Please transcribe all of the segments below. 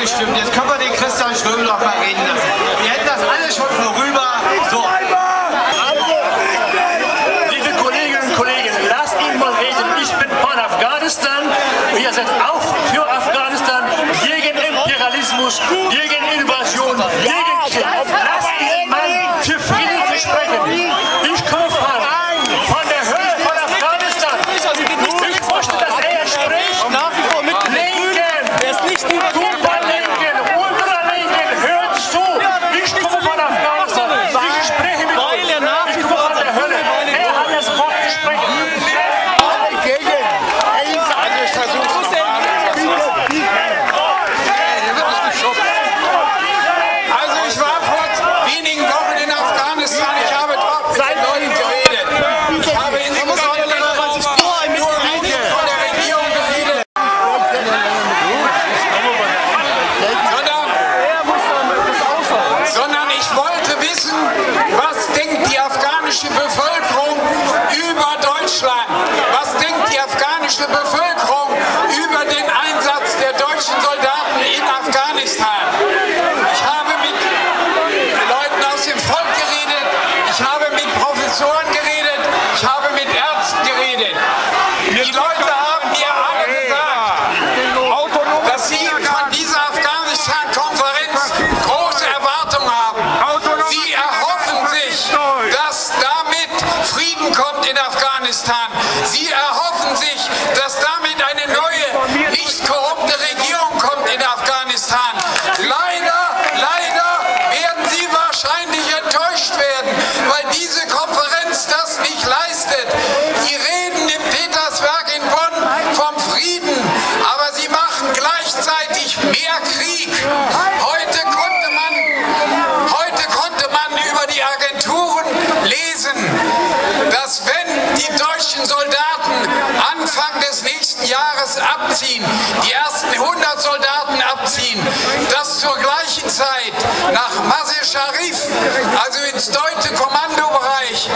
gestimmt. Jetzt können wir den Christian Ströbel noch mal reden lassen. Wir hätten das alles schon vorüber. So. Liebe Kolleginnen und Kollegen, lasst ihn mal reden. Ich bin von Afghanistan. Wir sind auch für Afghanistan, gegen Imperialismus, gegen Invasion, gegen Krieg. Lasst diesen Mann für Frieden zu sprechen. Ich komme von der Hölle von Afghanistan. Ich möchte, dass er spricht. Nach wie vor mit Linken, er ist nicht gut. Superlinken, Ultralinken, hört zu. Ich komme von Afghanistan. Ich spreche mit euch. Weil er nach wie vor von der Hölle. Er hat das Wort gesprochen. Also ich war vor wenigen Wochen in Afghanistan, ich habe dort mit den Leuten geredet. Ich habe insbesondere nur von der Regierung geredet, sondern ich wollte wissen, was denkt die afghanische Bevölkerung über Deutschland? Was denkt die afghanische Bevölkerung über den Einsatz der deutschen Soldaten in Afghanistan? Ich habe mit Leuten aus dem Volk geredet, ich habe mit Professoren geredet, ich habe mit Ärzten geredet. Die Leute haben mir alle gesagt, dass sie von dieser Afghanistan-Konferenz große Erwartungen haben. Sie erhoffen sich, dass damit Frieden kommt in Afghanistan. Sie erhoffen sich, dass damit eine neue, nicht korrupte Regierung kommt in Afghanistan. Leider werden sie wahrscheinlich enttäuscht werden, weil diese Konferenz das nicht leistet. Sie reden in Petersberg in Bonn vom Frieden, aber sie machen gleichzeitig mehr Krieg. Heute konnte man über die Agenturen lesen, dass wenn die deutschen Soldaten Anfang des nächsten Jahres abziehen, die ersten 100 Soldaten abziehen, dass zur gleichen Zeit nach Mazar-e Sharif, also ins deutsche Kommandobereich,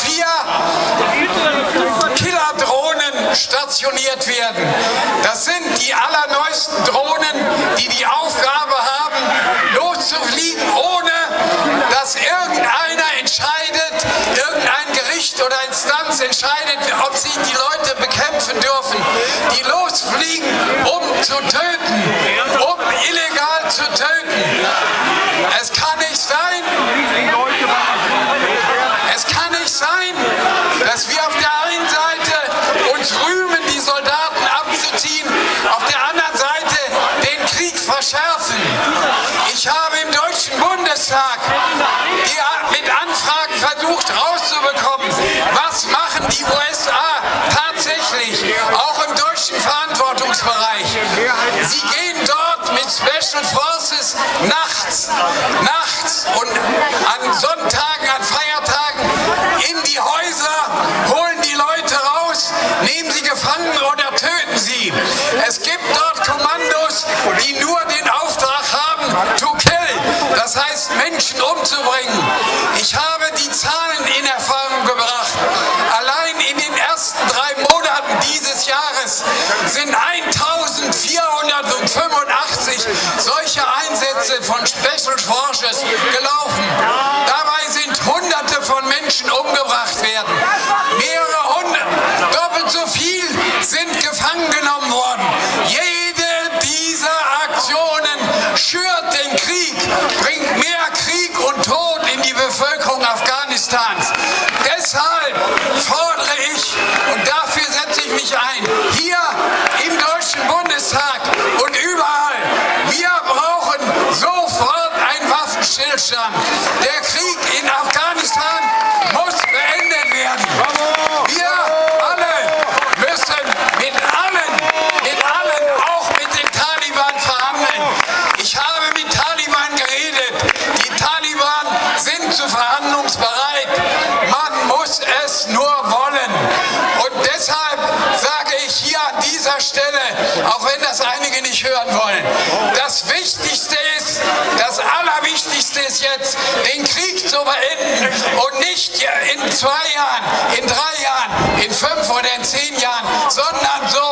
4 Killerdrohnen stationiert werden. Das sind die allerneuesten Drohnen, die die Aufgabe haben, loszufliegen, ohne dass irgendeiner entscheidet, irgendein Gericht oder Instanz entscheidet, ob sie die Leute bekämpfen dürfen. Die losfliegen, um zu töten, um illegal zu töten. Es kann nicht sein, dass wir auf der einen Seite uns rühmen, die Soldaten abzuziehen, auf der anderen Seite den Krieg verschärfen. Ich habe im Deutschen Bundestag mit Anfragen versucht herauszubekommen, was machen die USA tatsächlich, auch im deutschen Verantwortungsbereich. Sie gehen dort mit Special Forces nachts und an Sonntagen, an Feiertagen in die Häuser, holen die Leute raus, nehmen sie gefangen oder töten sie. Es gibt dort Kommandos, die nur den Auftrag haben, to kill, das heißt Menschen umzubringen. Ich habe die Zahlen in Erfahrung gebracht. Allein in den ersten 3 Monaten dieses Jahres sind 1485 solche Einsätze von Special Forces gelaufen. Dabei sind Hunderte von Menschen umgebracht werden. Mehrere hundert, doppelt so viel sind gefangen genommen worden. Jede dieser Aktionen schürt den Krieg, bringt mehr Krieg und Tod in die Bevölkerung Afghanistans. Deshalb fordere ich, und dafür setze ich mich ein, hier im Deutschen Bundestag und überall, wir brauchen sofort einen Waffenstillstand. Der Krieg in Afghanistan muss beendet werden. Wir alle müssen mit allen, auch mit den Taliban verhandeln. Ich habe mit Taliban geredet. Die Taliban sind zu verhandlungsbereit. Man muss es nur wollen. Und deshalb sage ich hier an dieser Stelle, auch wenn das einige nicht hören wollen, das Wichtigste ist, das Allerwichtigste ist jetzt, den Krieg zu beenden und nicht in 2 Jahren, in 3 Jahren, in 5 oder in 10 Jahren, sondern so